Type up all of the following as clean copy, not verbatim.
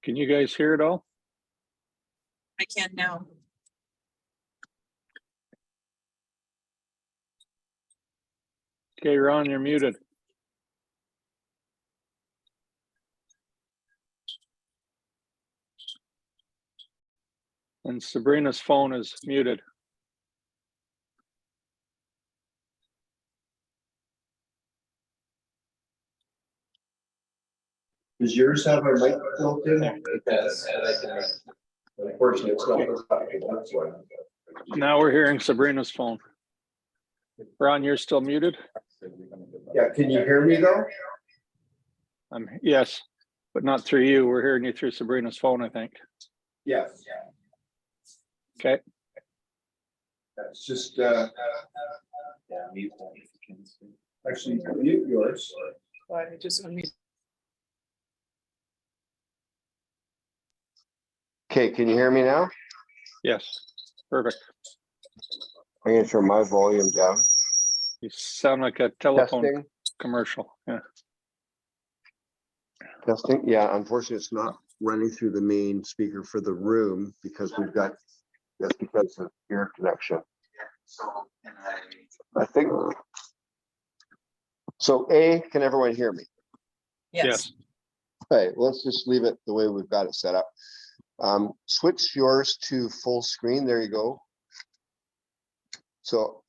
Can you guys hear it all? I can now. Okay, Ron, you're muted. And Sabrina's phone is muted. Does yours have a mic built in? It does. Unfortunately, it's not. That's why. Now we're hearing Sabrina's phone. Ron, you're still muted? Yeah, can you hear me though? Yes, but not through you. We're hearing you through Sabrina's phone, I think. Yes. Okay. That's just actually mute yours. I just unmute. Okay, can you hear me now? Yes, perfect. I'm gonna turn my volume down. You sound like a telephone Testing. commercial. Yeah. Testing. Yeah, unfortunately, it's not running through the main speaker for the room because we've got, that's because of ear connection. I think. So can everyone hear me? Yes. Okay, let's just leave it the way we've got it set up. Switch yours to full screen. There you go. So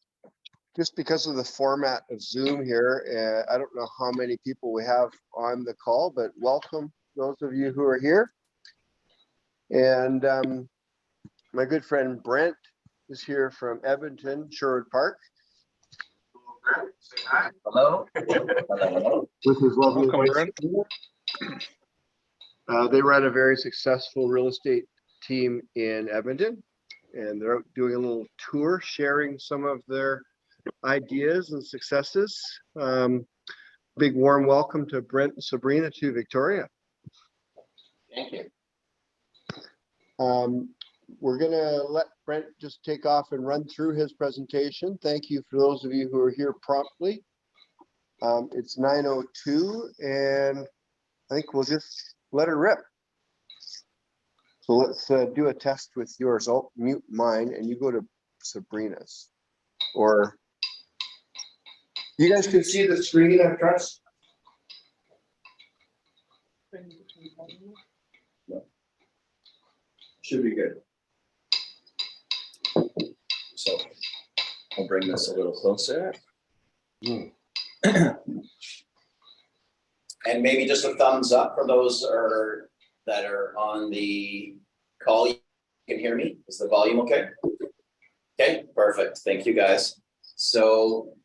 just because of the format of Zoom here, I don't know how many people we have on the call, but welcome those of you who are here. And my good friend Brent is here from Edmonton, Sherwood Park. Hello. With his lovely Welcome, wife. Brent. They run a very successful real estate team in Edmonton, and they're out doing a little tour, sharing some of their ideas and successes. Big warm welcome to Brent and Sabrina to Victoria. Thank you. We're gonna let Brent just take off and run through his presentation. Thank you for those of you who are here promptly. It's 9:02, and I think we'll just let her rip. So let's do a test with yours. I'll mute mine and you go to Sabrina's. Or you guys can see the screen, I trust? No. Should be good. So I'll bring this a little closer. And maybe just a thumbs up for those that are on the call. You can hear me? Is the volume okay? Okay, perfect. Thank you, guys. So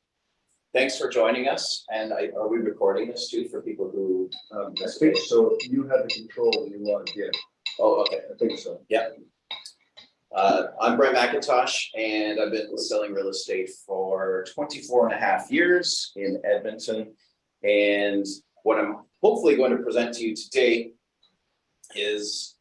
thanks for joining us. And are we recording this too for people who I think so. You have the control when you want to get. Oh, okay. I think so. Yeah. I'm Brent MacIntosh, and I've been selling real estate for 24.5 years in Edmonton. And what I'm hopefully going to present to you today is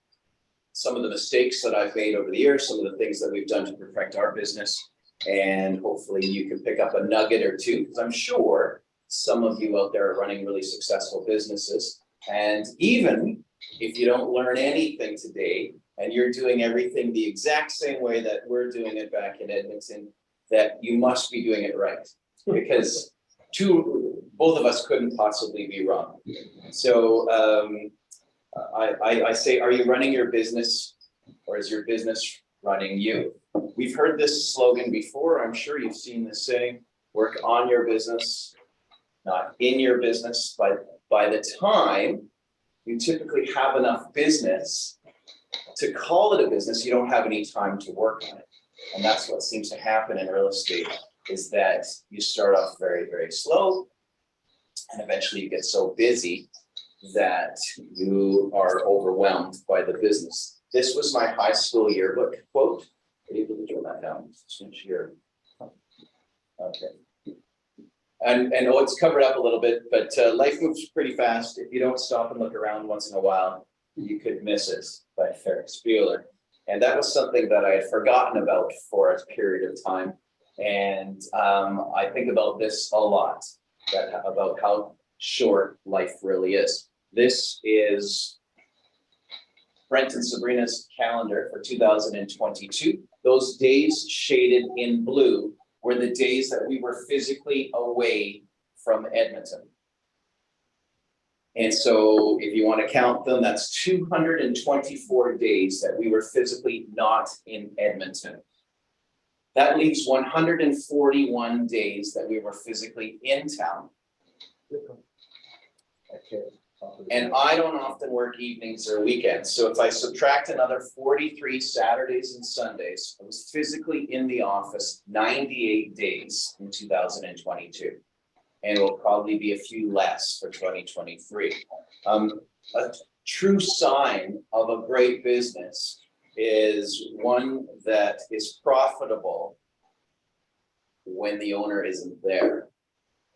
some of the mistakes that I've made over the years, some of the things that we've done to perfect our business, and hopefully you can pick up a nugget or two, because I'm sure some of you out there are running really successful businesses. And even if you don't learn anything today, and you're doing everything the exact same way that we're doing it back in Edmonton, that you must be doing it right, because both of us couldn't possibly be wrong. So I say, are you running your business, or is your business running you? We've heard this slogan before. I'm sure you've seen this saying, work on your business, not in your business. But by the time you typically have enough business to call it a business, you don't have any time to work on it. And that's what seems to happen in real estate, is that you start off very, very slow, and eventually you get so busy that you are overwhelmed by the business. This was my high school yearbook quote. Are you able to draw that down? Okay. And oh, it's covered up a little bit, but life moves pretty fast. If you don't stop and look around once in a while, you could miss it, by Ferris Bueller. And that was something that I had forgotten about for a period of time. And I think about this a lot, about how short life really is. This is Brent and Sabrina's calendar for 2022. Those days shaded in blue were the days that we were physically away from Edmonton. And so if you want to count them, that's 224 days that we were physically not in Edmonton. That leaves 141 days that we were physically in town. And I don't often work evenings or weekends. So if I subtract another 43 Saturdays and Sundays, I was physically in the office 98 days in 2022. And it will probably be a few less for 2023. A true sign of a great business is one that is profitable when the owner isn't there.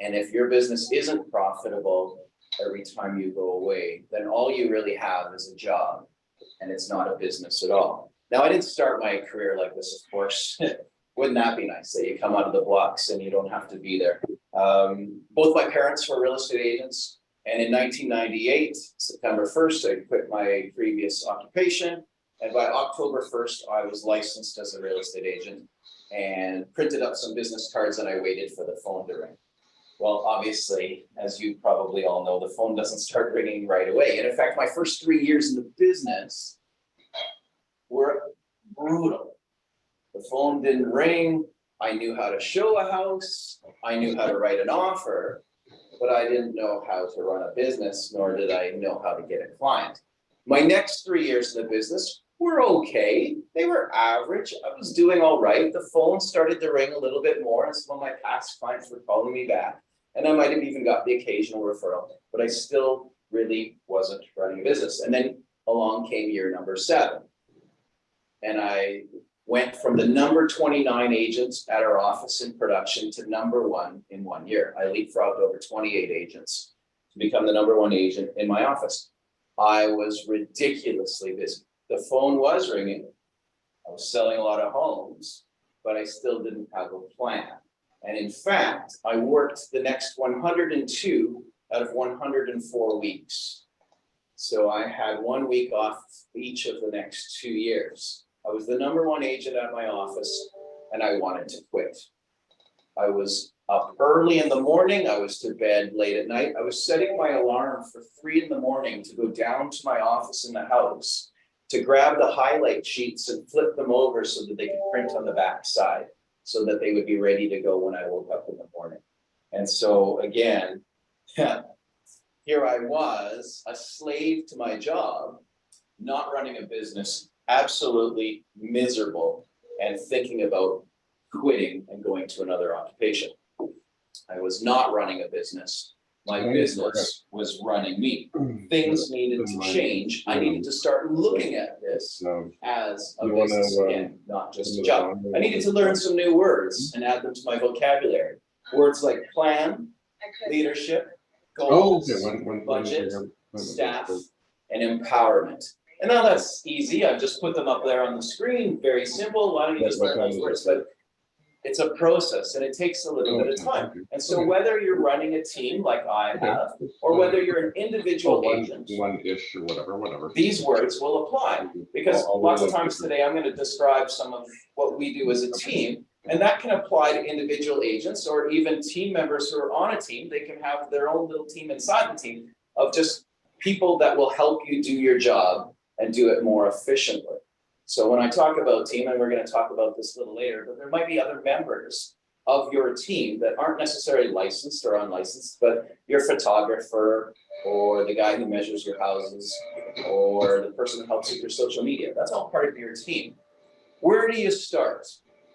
And if your business isn't profitable every time you go away, then all you really have is a job, and it's not a business at all. Now, I didn't start my career like this, of course. Wouldn't that be nice that you come out of the blocks and you don't have to be there? Both my parents were real estate agents, and in 1998, September 1st, I quit my previous occupation, and by October 1st, I was licensed as a real estate agent and printed up some business cards, and I waited for the phone to ring. Well, obviously, as you probably all know, the phone doesn't start ringing right away. And in fact, my first 3 years in the business were brutal. The phone didn't ring. I knew how to show a house. I knew how to write an offer, but I didn't know how to run a business, nor did I know how to get a client. My next 3 years in the business were okay. They were average. I was doing all right. The phone started to ring a little bit more, and some of my past clients were calling me back. And I might have even got the occasional referral, but I still really wasn't running a business. And then along came year number 7. And I went from the number 29 agents at our office in production to number 1 in 1 year. I leapfrogged over 28 agents to become the number 1 agent in my office. I was ridiculously busy. The phone was ringing. I was selling a lot of homes, but I still didn't have a plan. And in fact, I worked the next 102 out of 104 weeks. So I had 1 week off each of the next 2 years. I was the number 1 agent at my office, and I wanted to quit. I was up early in the morning. I was to bed late at night. I was setting my alarm for 3 in the morning to go down to my office in the house to grab the highlight sheets and flip them over so that they could print on the back side, so that they would be ready to go when I woke up in the morning. And so again, here I was, a slave to my job, not running a business, absolutely miserable, and thinking about quitting and going to another occupation. I was not running a business. My business was running me. Things needed to change. I needed to start looking at this as a business again, not just a job. I needed to learn some new words and add them to my vocabulary. Words like plan, leadership, goals, budget, staff, and empowerment. And now that's easy. I've just put them up there on the screen. Very simple. Why don't you just learn those words? But it's a process, and it takes a little bit of time. And so whether you're running a team like I have, or whether you're an individual agent, one-ish or whatever. These words will apply, because lots of times today I'm going to describe some of what we do as a team, and that can apply to individual agents or even team members who are on a team. They can have their own little team inside the team of just people that will help you do your job and do it more efficiently. So when I talk about team, and we're going to talk about this a little later, but there might be other members of your team that aren't necessarily licensed or unlicensed, but your photographer or the guy who measures your houses or the person who helps with your social media. That's all part of your team. Where do you start?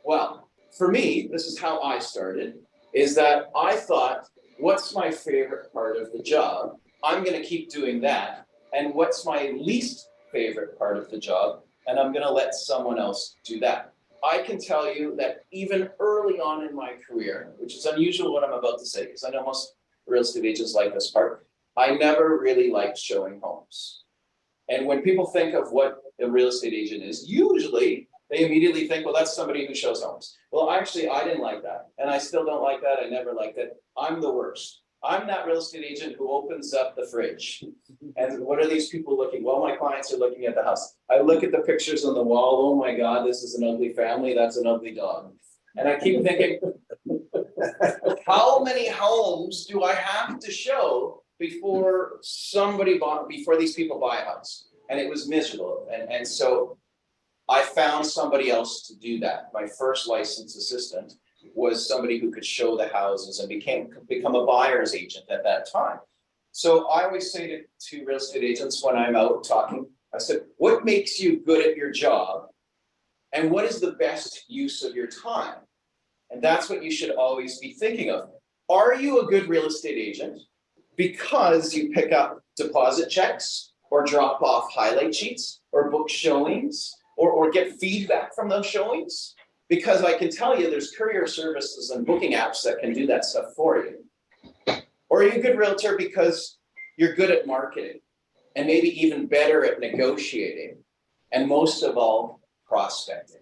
Well, for me, this is how I started, is that I thought, what's my favorite part of the job? I'm going to keep doing that. And what's my least favorite part of the job? And I'm going to let someone else do that. I can tell you that even early on in my career, which is unusual what I'm about to say, because I know most real estate agents like this part, I never really liked showing homes. And when people think of what a real estate agent is, usually they immediately think, well, that's somebody who shows homes. Well, actually, I didn't like that. And I still don't like that. I never liked it. I'm the worst. I'm that real estate agent who opens up the fridge. And what are these people looking? Well, my clients are looking at the house. I look at the pictures on the wall. Oh my God, this is an ugly family. That's an ugly dog. And I keep thinking, how many homes do I have to show before before these people buy a house? And it was miserable. And so I found somebody else to do that. My first licensed assistant was somebody who could show the houses and become a buyer's agent at that time. So I always say to real estate agents when I'm out talking, I said, what makes you good at your job? And what is the best use of your time? And that's what you should always be thinking of. Are you a good real estate agent because you pick up deposit checks or drop off highlight sheets or book showings or get feedback from those showings? Because I can tell you there's courier services and booking apps that can do that stuff for you. Or are you a good realtor because you're good at marketing and maybe even better at negotiating and most of all, prospecting?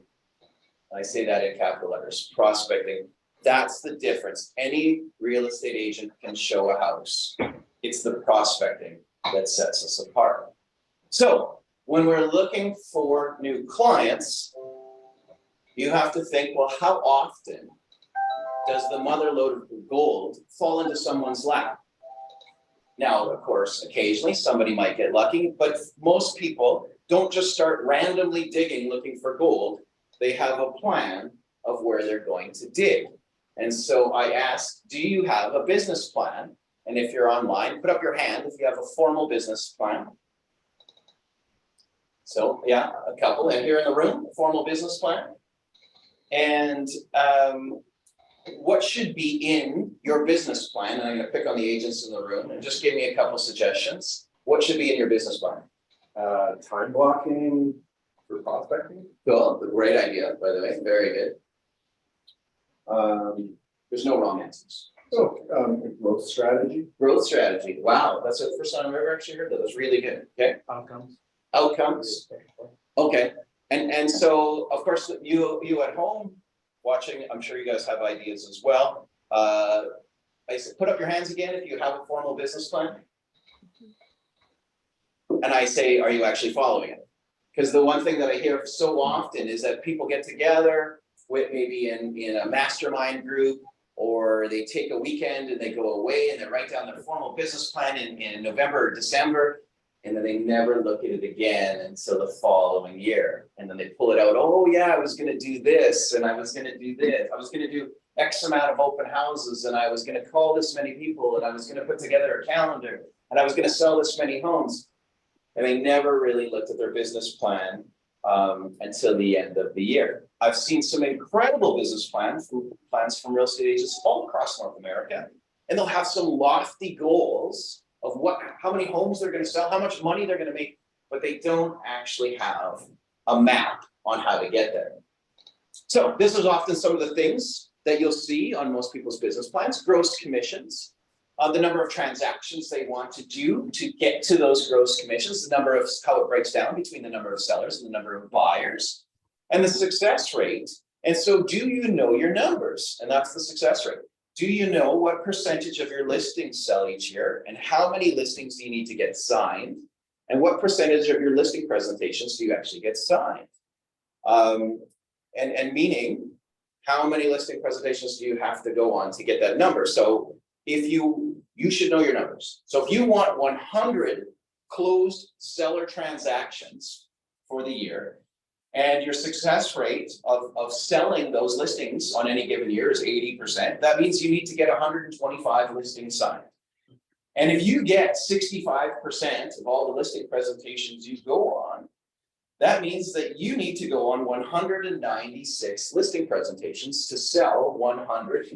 I say that in capital letters, prospecting. That's the difference. Any real estate agent can show a house. It's the prospecting that sets us apart. So when we're looking for new clients, you have to think, well, how often does the mother lode of gold fall into someone's lap? Now, of course, occasionally somebody might get lucky, but most people don't just start randomly digging looking for gold. They have a plan of where they're going to dig. And so I asked, do you have a business plan? And if you're online, put up your hand if you have a formal business plan. So yeah, a couple in here in the room, a formal business plan. And what should be in your business plan? And I'm going to pick on the agents in the room and just give me a couple suggestions. What should be in your business plan? Time blocking for prospecting. Cool, great idea, by the way, very good. There's no wrong answers. Growth strategy. Growth strategy. Wow, that's the first time I've ever actually heard that. That's really good. Okay. Outcomes. Okay. And so of course you at home watching, I'm sure you guys have ideas as well. I said, put up your hands again if you have a formal business plan. And I say, are you actually following it? Because the one thing that I hear so often is that people get together with maybe in a mastermind group, or they take a weekend and they go away and they write down their formal business plan in November or December, and then they never look at it again until the following year. And then they pull it out, oh yeah, I was gonna do this, and I was gonna do this. I was gonna do X amount of open houses, and I was gonna call this many people, and I was gonna put together a calendar, and I was gonna sell this many homes. And they never really looked at their business plan until the end of the year. I've seen some incredible business plans from real estate agents all across North America, and they'll have some lofty goals of how many homes they're going to sell, how much money they're going to make, but they don't actually have a map on how to get there. So this is often some of the things that you'll see on most people's business plans: gross commissions, the number of transactions they want to do to get to those gross commissions, the number of how it breaks down between the number of sellers and the number of buyers, and the success rate. And so do you know your numbers? And that's the success rate. Do you know what percentage of your listings sell each year, and how many listings do you need to get signed? And what percentage of your listing presentations do you actually get signed? And meaning, how many listing presentations do you have to go on to get that number? So if you should know your numbers. So if you want 100 closed seller transactions for the year, and your success rate of selling those listings on any given year is 80%, that means you need to get 125 listings signed. And if you get 65% of all the listing presentations you go on, that means that you need to go on 196 listing presentations to sell 100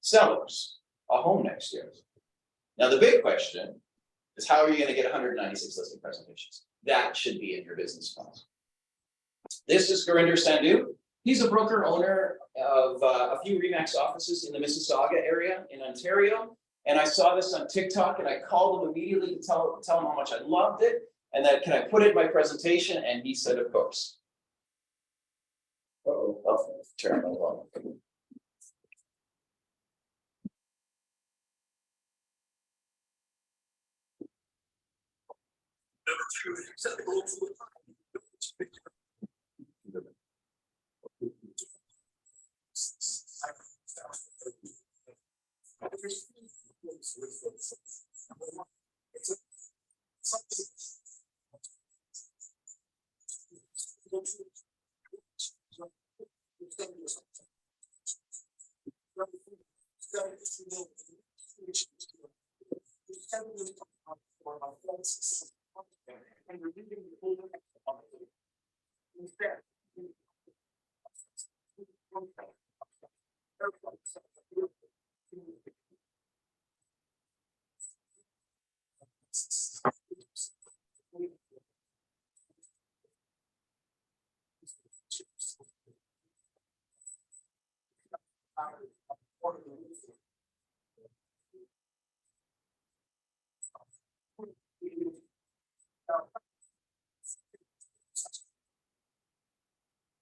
sellers a home next year. Now, the big question is, how are you going to get 196 listing presentations? That should be in your business plan. This is Gurinder Sandhu. He's a broker owner of a few RE/MAX offices in the Mississauga area in Ontario. And I saw this on TikTok, and I called him immediately to tell him how much I loved it, and that can I put it in my presentation? And he said, of course. I'll turn it on.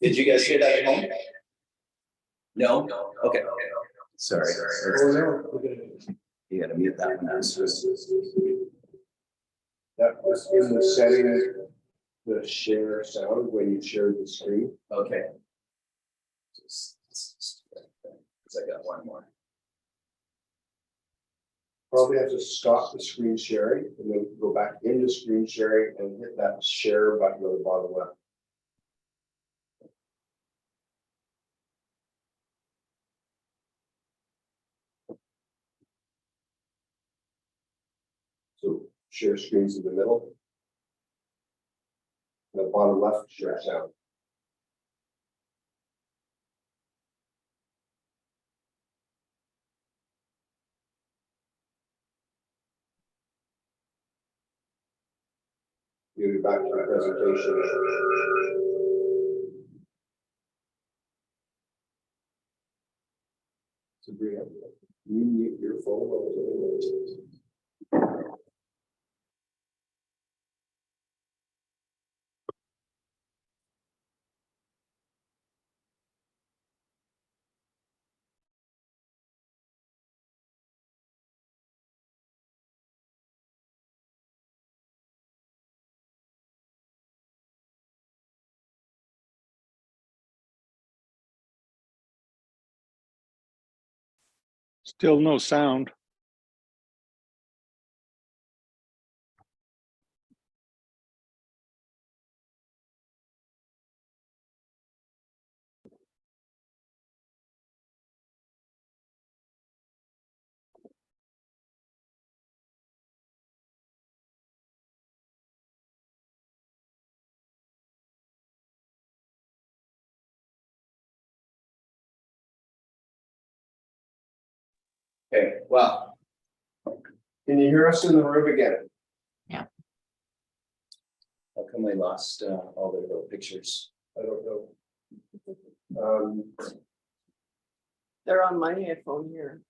Did you guys hear that at home? No? Okay. Sorry. You gotta mute that one. That was in the setting, the share sound when you share the screen. Okay. Because I got one more. Probably have to stop the screen sharing and then go back into screen sharing and hit that share button on the bottom left. So share screens in the middle. And the bottom left, share sound. You'll be back to the presentation. Sabrina, you mute your phone. Still no sound. Okay, well, Can you hear us in the room again? how come we lost all the little pictures? I don't know. They're on my iPhone here.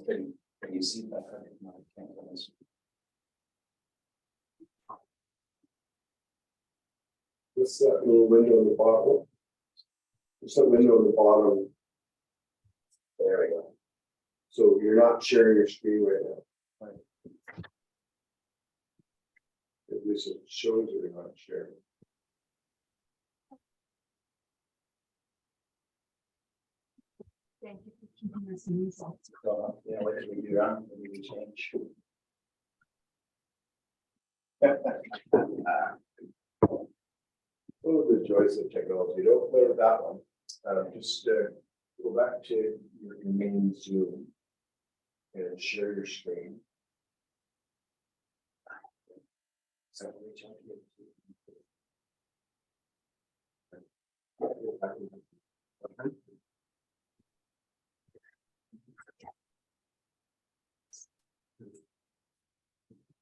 Can you see that? No, I can't. What's that little window on the bottom? What's that window on the bottom? There we go. So you're not sharing your screen right now. At least it shows you're not sharing. Thank you for keeping us in results. So, yeah, what did we do wrong? What did we change? One of the joys of technology, don't play with that one. Just go back to your main Zoom and share your screen. So we jumped in.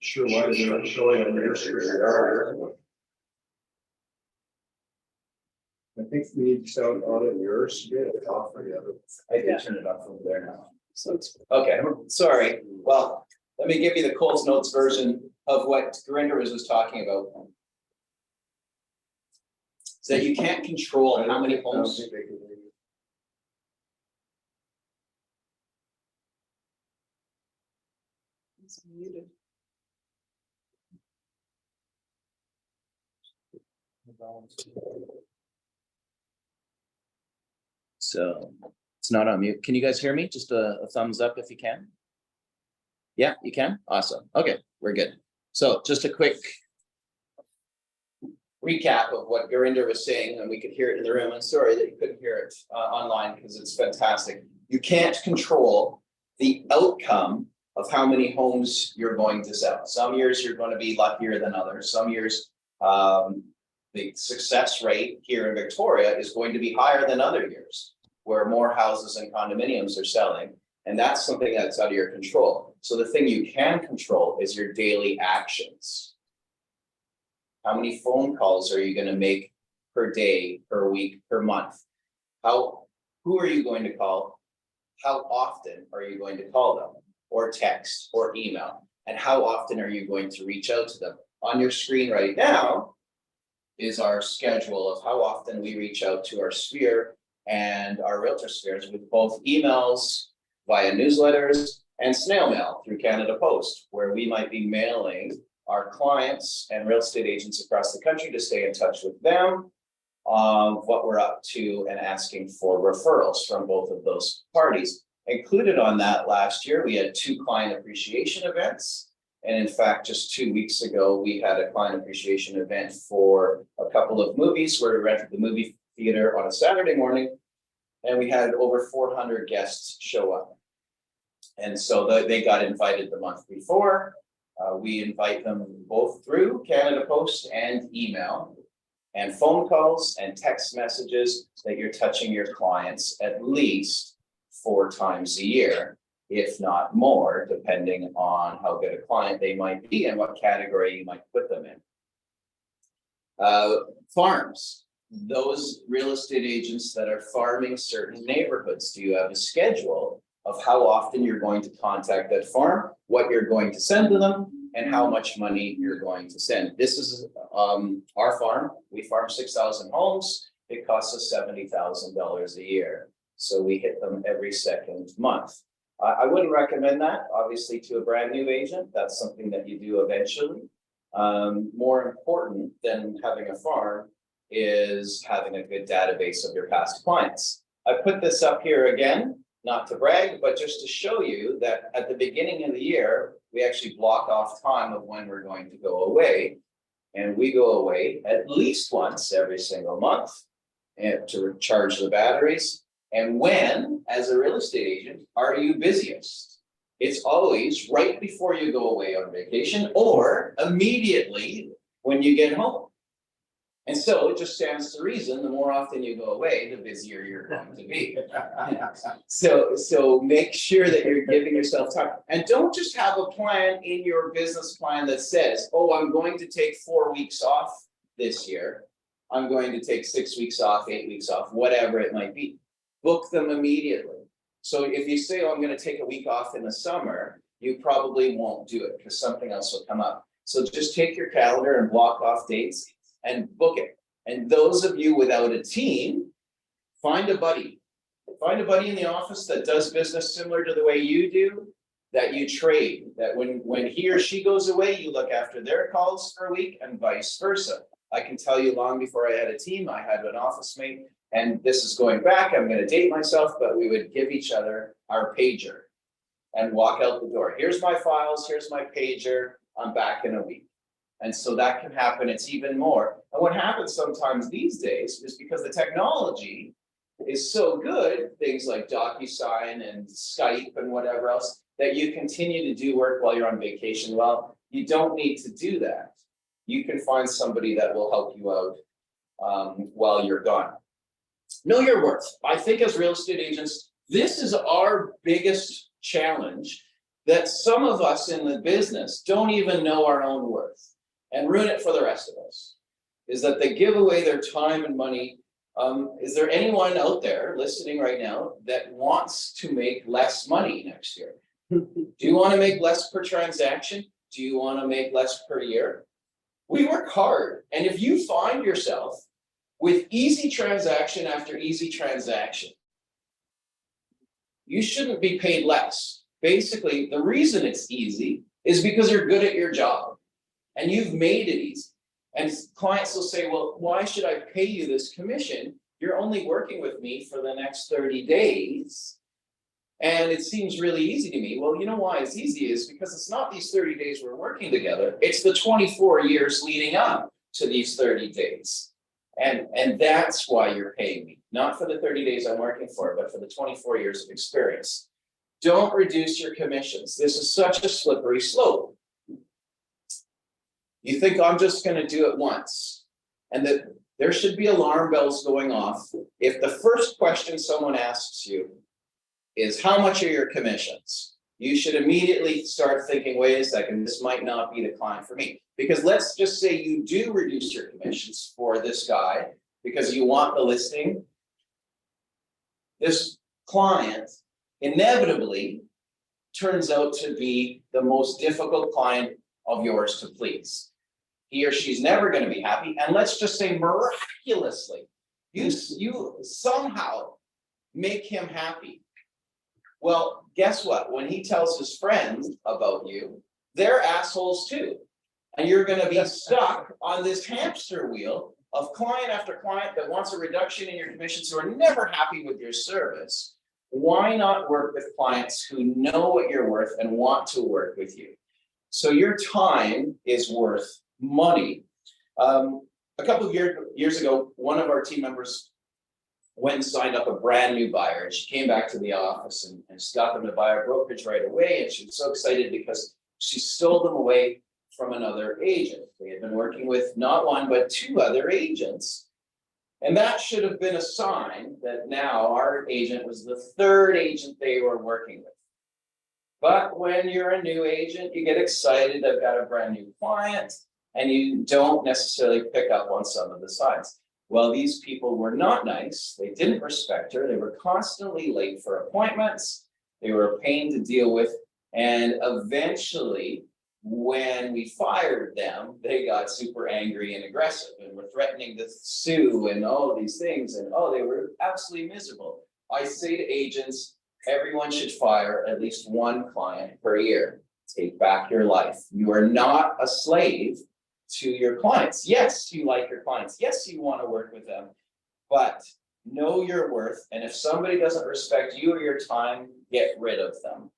Sure, why is it not showing on your screen? I think we need to sound on in yours, yeah, off for the other. I can turn it off over there now. So it's, okay, sorry. Well, let me give you the Coles Notes version of what Gurinder was talking about. So you can't control how many homes. It's muted. So it's not on mute. Can you guys hear me? Just a thumbs up if you can. Yeah, you can? Awesome. Okay, we're good. So just a quick recap of what Gurinder was saying, and we could hear it in the room. I'm sorry that you couldn't hear it online because it's fantastic. You can't control the outcome of how many homes you're going to sell. Some years you're going to be luckier than others. Some years the success rate here in Victoria is going to be higher than other years, where more houses and condominiums are selling. And that's something that's out of your control. So the thing you can control is your daily actions. How many phone calls are you going to make per day, per week, per month? Who are you going to call? How often are you going to call them, or text, or email? And how often are you going to reach out to them? On your screen right now is our schedule of how often we reach out to our sphere and our realtor spheres with both emails, via newsletters, and snail mail through Canada Post, where we might be mailing our clients and real estate agents across the country to stay in touch with them on what we're up to and asking for referrals from both of those parties. Included on that last year, we had 2 client appreciation events. And in fact, just 2 weeks ago, we had a client appreciation event for a couple of movies where we rented the movie theater on a Saturday morning, and we had over 400 guests show up. And so they got invited the month before. We invite them both through Canada Post and email, and phone calls and text messages that you're touching your clients at least 4 times a year, if not more, depending on how good a client they might be and what category you might put them in. Farms, those real estate agents that are farming certain neighborhoods, do you have a schedule of how often you're going to contact that farm, what you're going to send to them, and how much money you're going to send? This is our farm. We farm 6,000 homes. It costs us $70,000 a year. So we hit them every second month. I wouldn't recommend that, obviously, to a brand new agent. That's something that you do eventually. More important than having a farm is having a good database of your past clients. I put this up here again, not to brag, but just to show you that at the beginning of the year, we actually block off time of when we're going to go away. And we go away at least once every single month and to recharge the batteries. And when, as a real estate agent, are you busiest? It's always right before you go away on vacation or immediately when you get home. And so it just stands to reason, the more often you go away, the busier you're going to be. So make sure that you're giving yourself time. And don't just have a plan in your business plan that says, oh, I'm going to take 4 weeks off this year. I'm going to take 6 weeks off, 8 weeks off, whatever it might be. Book them immediately. So if you say, oh, I'm going to take a week off in the summer, you probably won't do it because something else will come up. So just take your calendar and block off dates and book it. And those of you without a team, find a buddy. Find a buddy in the office that does business similar to the way you do, that you trade, that when he or she goes away, you look after their calls for a week and vice versa. I can tell you long before I had a team, I had an office mate, and this is going back, I'm going to date myself, but we would give each other our pager and walk out the door. Here's my files, here's my pager, I'm back in a week. And so that can happen, it's even more. And what happens sometimes these days is because the technology is so good, things like DocuSign and Skype and whatever else, that you continue to do work while you're on vacation. Well, you don't need to do that. You can find somebody that will help you out while you're gone. Know your worth. I think as real estate agents, this is our biggest challenge, that some of us in the business don't even know our own worth and ruin it for the rest of us, is that they give away their time and money. Is there anyone out there listening right now that wants to make less money next year? Do you want to make less per transaction? Do you want to make less per year? We work hard. And if you find yourself with easy transaction after easy transaction, you shouldn't be paid less. Basically, the reason it's easy is because you're good at your job and you've made it easy. And clients will say, well, why should I pay you this commission? You're only working with me for the next 30 days. And it seems really easy to me. Well, you know why it's easy is because it's not these 30 days we're working together. It's the 24 years leading up to these 30 days. And that's why you're paying me, not for the 30 days I'm working for, but for the 24 years of experience. Don't reduce your commissions. This is such a slippery slope. You think I'm just going to do it once, and that there should be alarm bells going off if the first question someone asks you is how much are your commissions? You should immediately start thinking, wait a second, this might not be the client for me. Because let's just say you do reduce your commissions for this guy because you want the listing. This client inevitably turns out to be the most difficult client of yours to please. He or she's never going to be happy. And let's just say miraculously, you somehow make him happy. Well, guess what? When he tells his friends about you, they're assholes too. And you're going to be stuck on this hamster wheel of client after client that wants a reduction in your commissions who are never happy with your service. Why not work with clients who know what you're worth and want to work with you? So your time is worth money. A couple of years ago, one of our team members went and signed up a brand new buyer. And she came back to the office and got them to buy our brokerage right away. And she was so excited because she stole them away from another agent. They had been working with not one, but two other agents. And that should have been a sign that now our agent was the third agent they were working with. But when you're a new agent, you get excited, I've got a brand new client, and you don't necessarily pick up on some of the signs. Well, these people were not nice. They didn't respect her. They were constantly late for appointments. They were a pain to deal with. And eventually, when we fired them, they got super angry and aggressive and were threatening to sue and all these things. And they were absolutely miserable. I say to agents, everyone should fire at least one client per year. Take back your life. You are not a slave to your clients. Yes, you like your clients. Yes, you want to work with them, but know your worth. And if somebody doesn't respect you or your time, get rid of them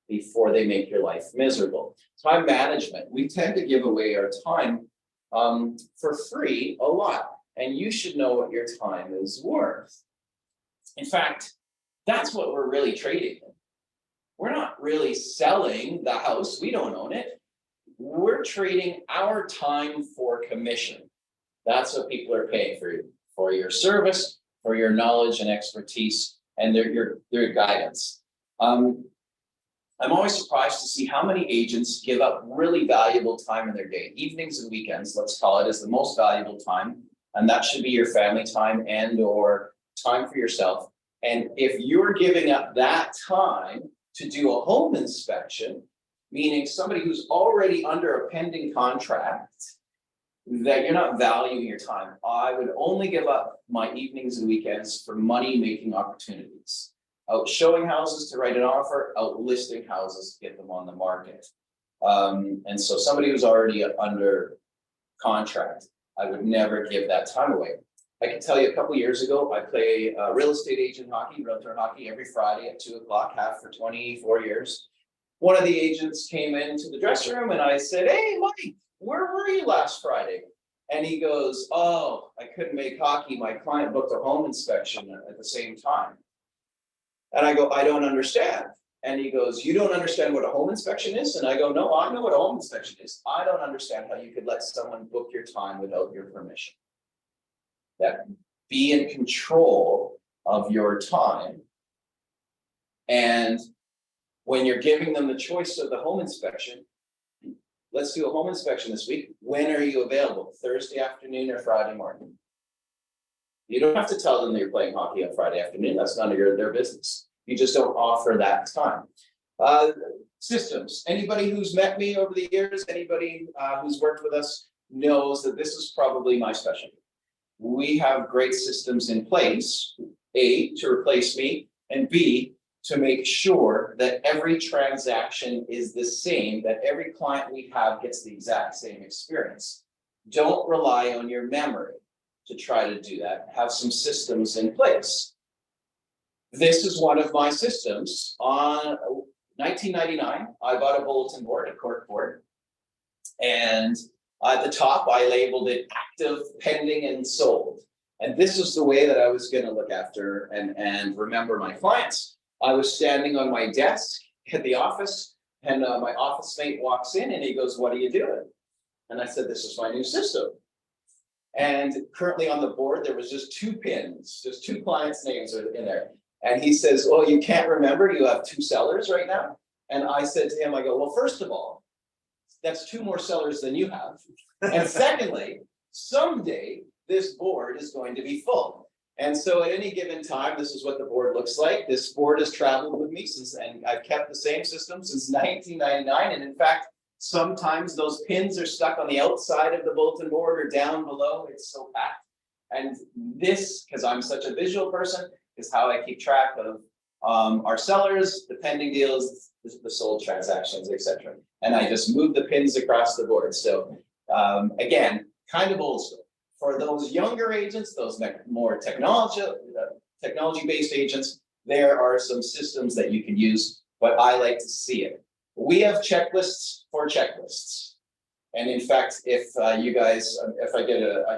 before they make your life miserable. Time management. We tend to give away our time for free a lot, and you should know what your time is worth. In fact, that's what we're really trading in. We're not really selling the house. We don't own it. We're trading our time for commission. That's what people are paying for your service, for your knowledge and expertise, and their guidance. I'm always surprised to see how many agents give up really valuable time in their day. Evenings and weekends, let's call it, is the most valuable time. And that should be your family time and or time for yourself. And if you're giving up that time to do a home inspection, meaning somebody who's already under a pending contract, that you're not valuing your time. I would only give up my evenings and weekends for money-making opportunities. Out showing houses to write an offer, out listing houses to get them on the market. And so somebody who's already under contract, I would never give that time away. I can tell you a couple of years ago, I play real estate agent hockey, realtor hockey every Friday at 2:00, have for 24 years. One of the agents came into the dressing room and I said, "Hey, Mike, where were you last Friday?" And he goes, "Oh, I couldn't make hockey. My client booked a home inspection at the same time." And I go, "I don't understand." And he goes, "You don't understand what a home inspection is?" And I go, "No, I know what a home inspection is. I don't understand how you could let someone book your time without your permission." That be in control of your time. And when you're giving them the choice of the home inspection, let's do a home inspection this week. When are you available? Thursday afternoon or Friday morning? You don't have to tell them that you're playing hockey on Friday afternoon. That's none of their business. You just don't offer that time. Systems. Anybody who's met me over the years, anybody who's worked with us knows that this is probably my specialty. We have great systems in place, A, to replace me, and B, to make sure that every transaction is the same, that every client we have gets the exact same experience. Don't rely on your memory to try to do that. Have some systems in place. This is one of my systems. On 1999, I bought a bulletin board, a cork board, and at the top, I labeled it active, pending, and sold. And this is the way that I was going to look after and remember my clients. I was standing on my desk at the office, and my office mate walks in and he goes, "What are you doing?" And I said, "This is my new system." And currently on the board, there was just 2 pins, just 2 clients' names in there. And he says, "Oh, you can't remember? You have 2 sellers right now?" And I said to him, I go, "Well, first of all, that's 2 more sellers than you have. And secondly, someday this board is going to be full." And so at any given time, this is what the board looks like. This board has traveled with me since, and I've kept the same system since 1999. And in fact, sometimes those pins are stuck on the outside of the bulletin board or down below. It's so packed. And this, because I'm such a visual person, is how I keep track of our sellers, the pending deals, the sold transactions, etc. And I just move the pins across the board. So again, kind of old school. For those younger agents, those more technology-based agents, there are some systems that you can use, but I like to see it. We have checklists for checklists. And in fact, if you guys, if I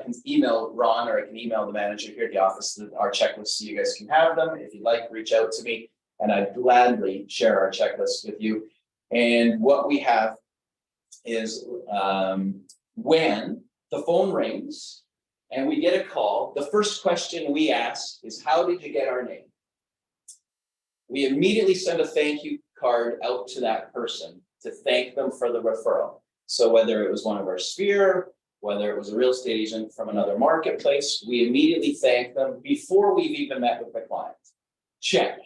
can email Ron or I can email the manager here at the office our checklists so you guys can have them. If you'd like, reach out to me and I'd gladly share our checklist with you. And what we have is when the phone rings and we get a call, the first question we ask is, "How did you get our name?" We immediately send a thank you card out to that person to thank them for the referral. So whether it was one of our sphere, whether it was a real estate agent from another marketplace, we immediately thank them before we've even met with the client. Check.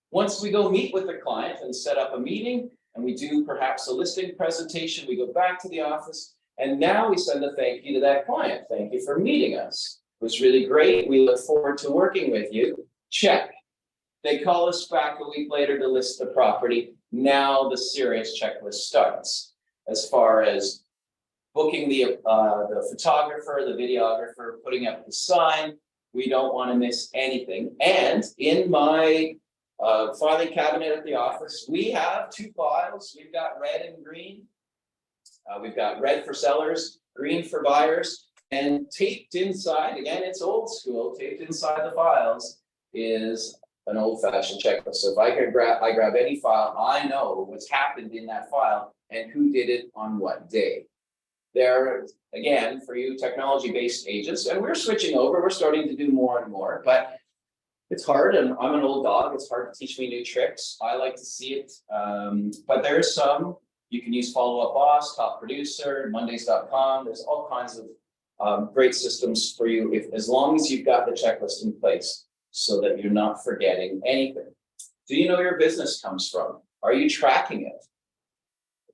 Once we go meet with the client and set up a meeting, and we do perhaps a listing presentation, we go back to the office, and now we send a thank you to that client. "Thank you for meeting us. It was really great. We look forward to working with you." Check. They call us back a week later to list the property. Now the serious checklist starts. As far as booking the photographer, the videographer, putting up the sign, we don't want to miss anything. And in my filing cabinet at the office, we have 2 files. We've got red and green. We've got red for sellers, green for buyers, and taped inside, again, it's old school, taped inside the files is an old-fashioned checklist. So if I grab any file, I know what's happened in that file and who did it on what day. There, again, for you technology-based agents, and we're switching over, we're starting to do more and more, but it's hard, and I'm an old dog, it's hard to teach me new tricks. I like to see it, but there's some. You can use Follow Up Boss, Top Producer, Mondays.com. There's all kinds of great systems for you as long as you've got the checklist in place so that you're not forgetting anything. Do you know where your business comes from? Are you tracking it?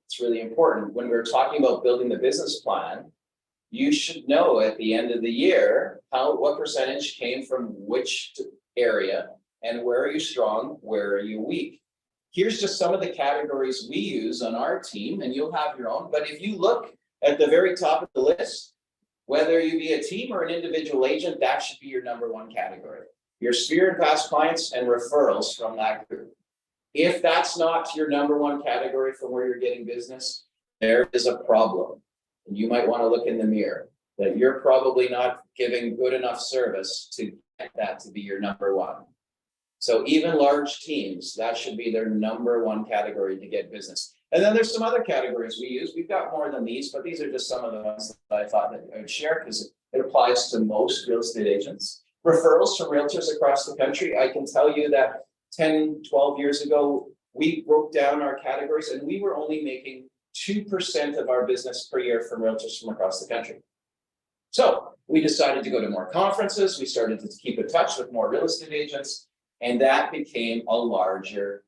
It's really important. When we're talking about building the business plan, you should know at the end of the year what percentage came from which area and where are you strong, where are you weak. Here's just some of the categories we use on our team, and you'll have your own. But if you look at the very top of the list, whether you be a team or an individual agent, that should be your number 1 category. Your sphere and past clients and referrals from that group. If that's not your number 1 category from where you're getting business, there is a problem. And you might want to look in the mirror that you're probably not giving good enough service to get that to be your number 1. So even large teams, that should be their number 1 category to get business. And then there's some other categories we use. We've got more than these, but these are just some of the ones that I thought that I would share because it applies to most real estate agents. Referrals from realtors across the country. I can tell you that 10, 12 years ago, we broke down our categories and we were only making 2% of our business per year from realtors from across the country. So we decided to go to more conferences. We started to keep in touch with more real estate agents. And that became a larger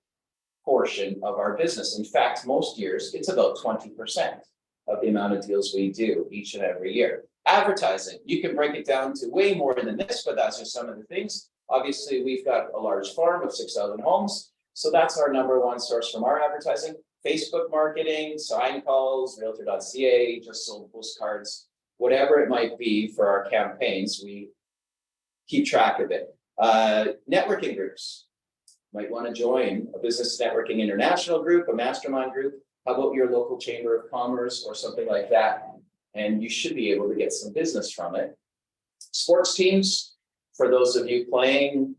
portion of our business. In fact, most years, it's about 20% of the amount of deals we do each and every year. Advertising, you can break it down to way more than this, but that's just some of the things. Obviously, we've got a large farm of 6,000 homes. So that's our number 1 source from our advertising. Facebook marketing, sign calls, realtor.ca, just sold postcards. whatever it might be for our campaigns, we keep track of it. Networking groups. Might want to join a business networking international group, a mastermind group. How about your local chamber of commerce or something like that? And you should be able to get some business from it. Sports teams, for those of you playing,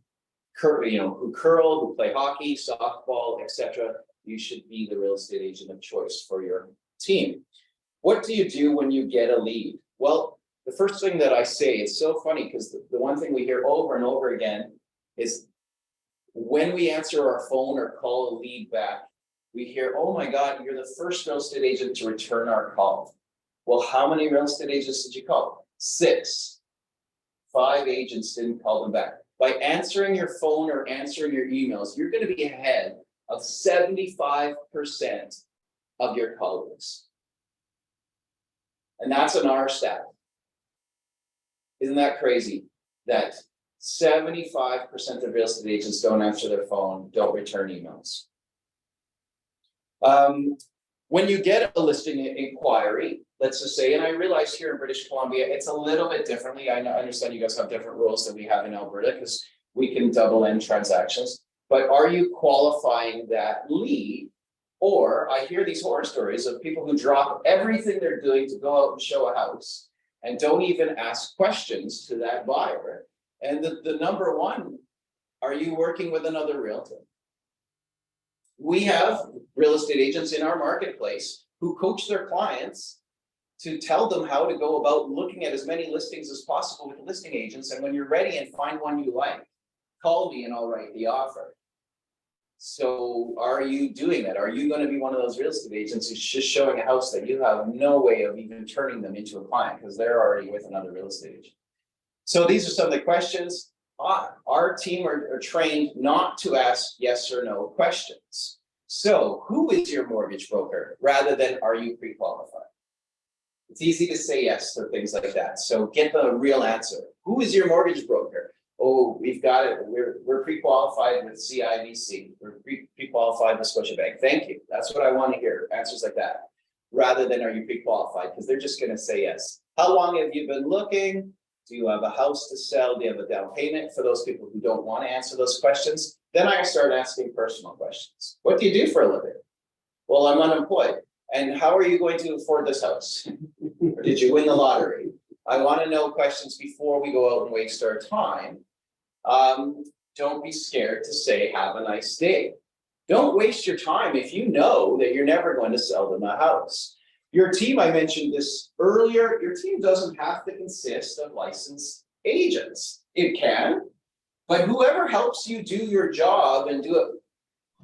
who curl, who play hockey, softball, etc., you should be the real estate agent of choice for your team. What do you do when you get a lead? Well, the first thing that I say, it's so funny because the one thing we hear over and over again is when we answer our phone or call a lead back, we hear, oh my God, you're the first real estate agent to return our call. Well, how many real estate agents did you call? 6. 5 agents didn't call them back. By answering your phone or answering your emails, you're going to be ahead of 75% of your call list. And that's an R stat. Isn't that crazy? That 75% of real estate agents don't answer their phone, don't return emails. When you get a listing inquiry, let's just say, and I realize here in British Columbia, it's a little bit differently. I understand you guys have different rules than we have in Alberta because we can double end transactions. But are you qualifying that lead? Or I hear these horror stories of people who drop everything they're doing to go out and show a house and don't even ask questions to that buyer. And the number one, are you working with another realtor? We have real estate agents in our marketplace who coach their clients to tell them how to go about looking at as many listings as possible with listing agents. And when you're ready and find one you like, call me and I'll write the offer. So are you doing that? Are you going to be one of those real estate agents who's just showing a house that you have no way of even turning them into a client because they're already with another real estate agent? So these are some of the questions. Our team are trained not to ask yes or no questions. So who is your mortgage broker rather than are you pre-qualified? It's easy to say yes to things like that. So get the real answer. Who is your mortgage broker? Oh, we've got it. We're pre-qualified with CIBC. We're pre-qualified with Scotiabank. Thank you. That's what I want to hear. Answers like that. Rather than are you pre-qualified? Because they're just going to say yes. How long have you been looking? Do you have a house to sell? Do you have a down payment? For those people who don't want to answer those questions, then I start asking personal questions. What do you do for a living? Well, I'm unemployed. And how are you going to afford this house? Or did you win the lottery? I want to know questions before we go out and waste our time. Don't be scared to say, have a nice day. Don't waste your time if you know that you're never going to sell them a house. Your team, I mentioned this earlier, your team doesn't have to consist of licensed agents. It can, but whoever helps you do your job and do it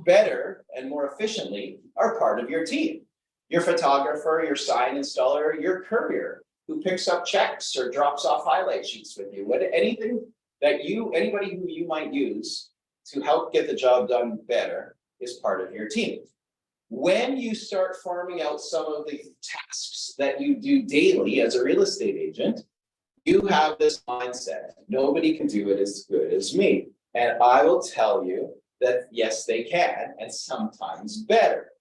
better and more efficiently are part of your team. Your photographer, your sign installer, your courier who picks up checks or drops off highlight sheets with you. Anything that anybody who you might use to help get the job done better is part of your team. When you start farming out some of the tasks that you do daily as a real estate agent, you have this mindset. Nobody can do it as good as me. And I will tell you that yes, they can, and sometimes better.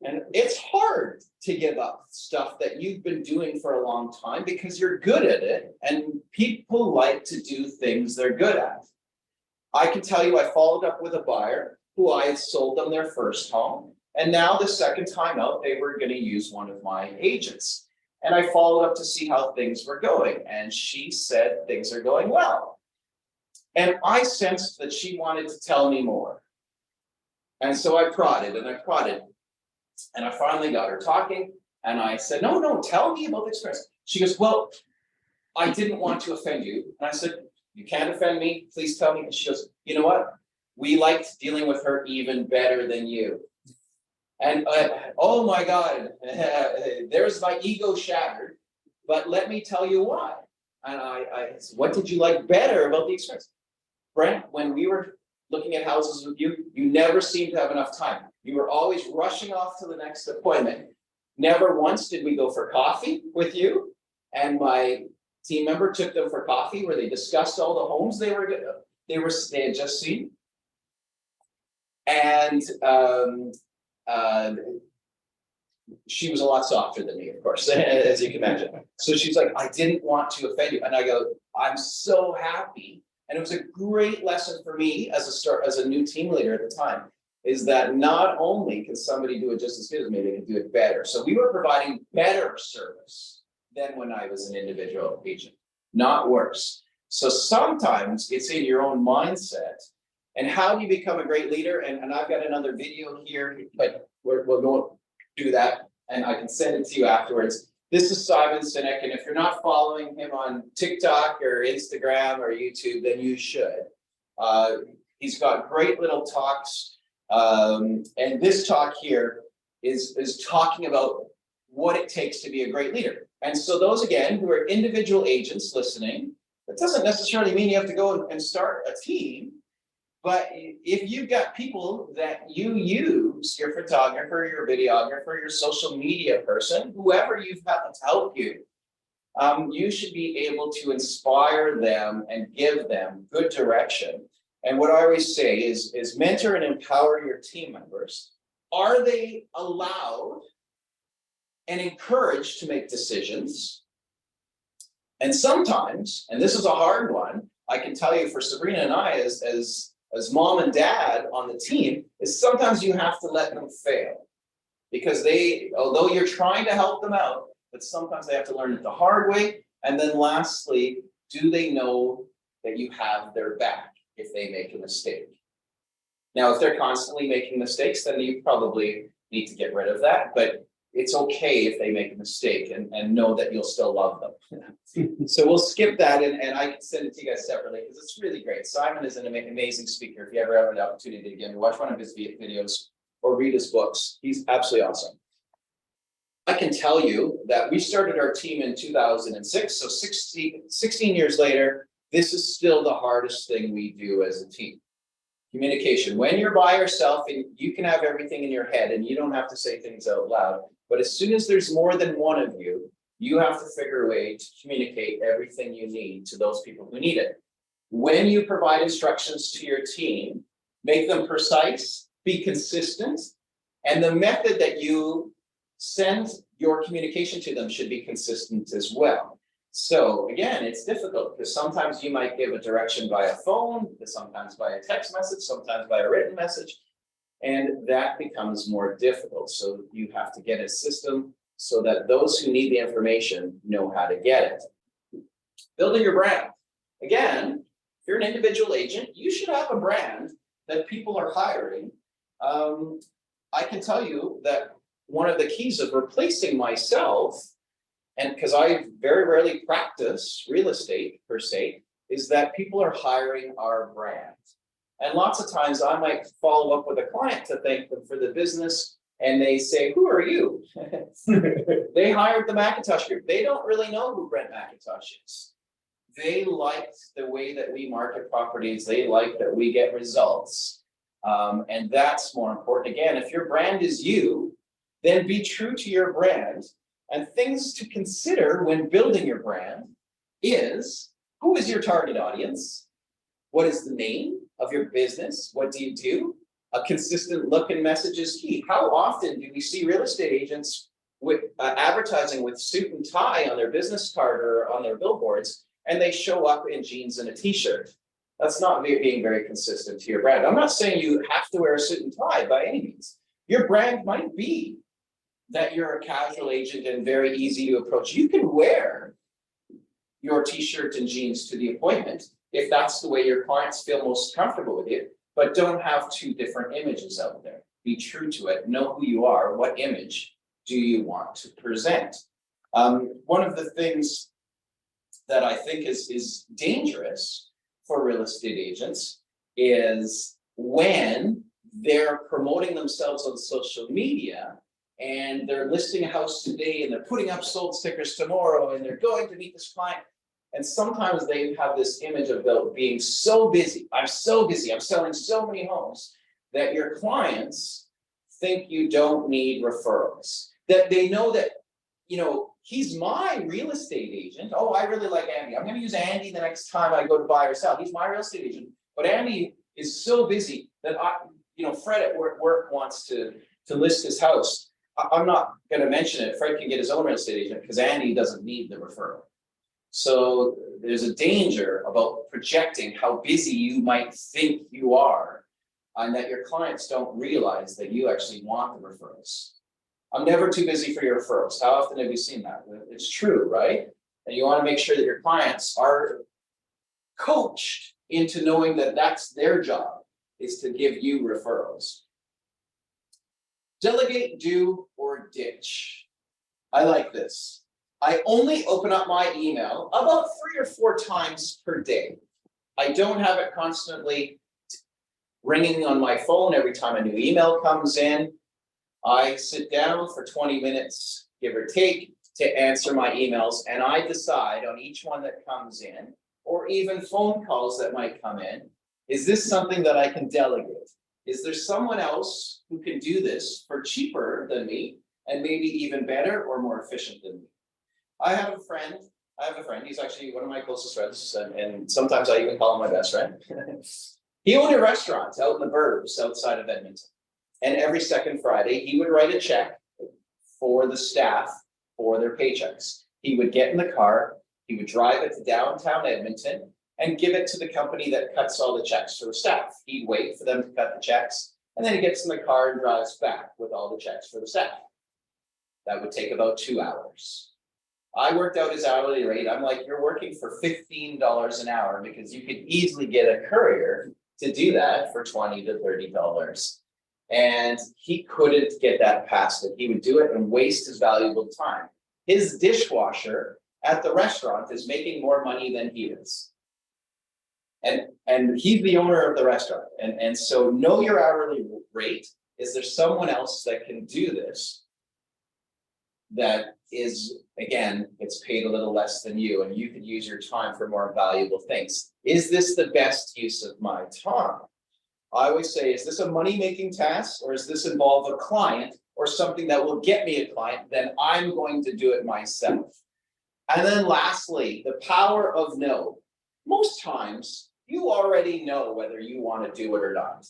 And it's hard to give up stuff that you've been doing for a long time because you're good at it and people like to do things they're good at. I can tell you I followed up with a buyer who I had sold them their first home. And now the second time out, they were going to use one of my agents. And I followed up to see how things were going. And she said things are going well. And I sensed that she wanted to tell me more. And so I prodded and I prodded. And I finally got her talking. And I said, no, tell me about the experience. She goes, well, I didn't want to offend you. And I said, you can't offend me. Please tell me. And she goes, you know what? We liked dealing with her even better than you. And oh my God, there's my ego shattered. But let me tell you why. And I said, what did you like better about the experience? Brent, when we were looking at houses with you, you never seemed to have enough time. You were always rushing off to the next appointment. Never once did we go for coffee with you. And my team member took them for coffee where they discussed all the homes they had just seen. And she was a lot softer than me, of course, as you can imagine. So she's like, I didn't want to offend you. And I go, I'm so happy. And it was a great lesson for me as a new team leader at the time, is that not only can somebody do it just as good as me, they can do it better. So we were providing better service than when I was an individual agent, not worse. So sometimes it's in your own mindset. And how do you become a great leader? And I've got another video here, but we'll go do that, and I can send it to you afterwards. This is Simon Sinek, and if you're not following him on TikTok or Instagram or YouTube, then you should. He's got great little talks, and this talk here is talking about what it takes to be a great leader. And so those, again, who are individual agents listening, that doesn't necessarily mean you have to go and start a team. But if you've got people that you use, your photographer, your videographer, your social media person, whoever you've got to help you, you should be able to inspire them and give them good direction. And what I always say is mentor and empower your team members. Are they allowed and encouraged to make decisions? And sometimes, and this is a hard one, I can tell you for Sabrina and I as mom and dad on the team, is sometimes you have to let them fail. Because although you're trying to help them out, but sometimes they have to learn it the hard way. And then lastly, do they know that you have their back if they make a mistake? Now, if they're constantly making mistakes, then you probably need to get rid of that. But it's okay if they make a mistake and know that you'll still love them. So we'll skip that, and I can send it to you guys separately because it's really great. Simon is an amazing speaker. If you ever have an opportunity again to watch one of his videos or read his books, he's absolutely awesome. I can tell you that we started our team in 2006, so 16 years later, this is still the hardest thing we do as a team. Communication. When you're by yourself and you can have everything in your head and you don't have to say things out loud, but as soon as there's more than one of you, you have to figure a way to communicate everything you need to those people who need it. When you provide instructions to your team, make them precise, be consistent, and the method that you send your communication to them should be consistent as well. So again, it's difficult because sometimes you might give a direction by a phone, sometimes by a text message, sometimes by a written message, and that becomes more difficult. So you have to get a system so that those who need the information know how to get it. Building your brand. Again, if you're an individual agent, you should have a brand that people are hiring. I can tell you that one of the keys of replacing myself, and because I very rarely practice real estate per se, is that people are hiring our brand. And lots of times I might follow up with a client to thank them for the business, and they say, who are you? They hired the MacIntosh group. They don't really know who Brent MacIntosh is. They liked the way that we market properties. They like that we get results. And that's more important. Again, if your brand is you, then be true to your brand. And things to consider when building your brand is, who is your target audience? What is the name of your business? What do you do? A consistent look and message is key. How often do we see real estate agents with advertising with suit and tie on their business card or on their billboards, and they show up in jeans and a t-shirt? That's not being very consistent to your brand. I'm not saying you have to wear a suit and tie by any means. Your brand might be that you're a casual agent and very easy to approach. You can wear your t-shirt and jeans to the appointment if that's the way your clients feel most comfortable with you, but don't have two different images out there. Be true to it. Know who you are. What image do you want to present? One of the things that I think is dangerous for real estate agents is when they're promoting themselves on social media and they're listing a house today and they're putting up sold stickers tomorrow and they're going to meet this client. And sometimes they have this image of being so busy. I'm so busy. I'm selling so many homes that your clients think you don't need referrals. That they know that, you know, he's my real estate agent. Oh, I really like Andy. I'm going to use Andy the next time I go to buy or sell. He's my real estate agent. But Andy is so busy that Fred at work wants to list his house. I'm not gonna mention it, Fred can get his own real estate agent, because Andy doesn't need the referral. So there's a danger about projecting how busy you might think you are, and that your clients don't realize that you actually want the referrals. I'm never too busy for your referrals. How often have you seen that? It's true, right? And you want to make sure that your clients are coached into knowing that that's their job, is to give you referrals. Delegate, do, or ditch. I like this. I only open up my email about 3 or 4 times per day. I don't have it constantly ringing on my phone every time a new email comes in. I sit down for 20 minutes, give or take, to answer my emails, and I decide on each one that comes in, or even phone calls that might come in, is this something that I can delegate? Is there someone else who can do this for cheaper than me, and maybe even better or more efficient than me? I have a friend, he's actually one of my closest friends, and sometimes I even call him my best friend. He owned a restaurant out in the burbs outside of Edmonton. And every second Friday, he would write a check for the staff for their paychecks. He would get in the car, he would drive it to downtown Edmonton and give it to the company that cuts all the checks for the staff. He'd wait for them to cut the checks, and then he gets in the car and drives back with all the checks for the staff. That would take about 2 hours. I worked out his hourly rate. I'm like, you're working for $15 an hour, because you could easily get a courier to do that for $20 to $30. And he couldn't get that past it. He would do it and waste his valuable time. His dishwasher at the restaurant is making more money than he is. And he's the owner of the restaurant. And so know your hourly rate. Is there someone else that can do this? That is, again, it's paid a little less than you, and you could use your time for more valuable things. Is this the best use of my time? I always say, is this a money-making task, or does this involve a client or something that will get me a client? Then I'm going to do it myself. And then lastly, the power of no. Most times, you already know whether you want to do it or not.